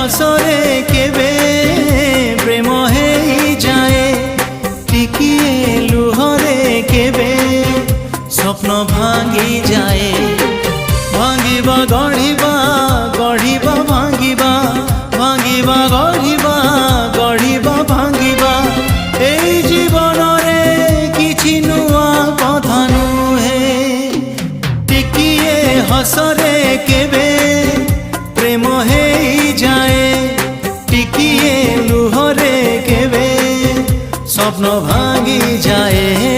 हसरे केबे प्रेम हेई जाए टिकिए लुहरे केबे स्वप्न भांगी जाए भांगिबा गढ़िबा गढ़िबा भांगिबा भांगिबा गढ़िबा गढ़िबा भांगिबा एई जीवन रे किछि नुआ कथा नुहे टिकिए हसरे केबे प्रेम हेई जाए टिकिए लुहरे केबे स्वप्न भांगी जाए।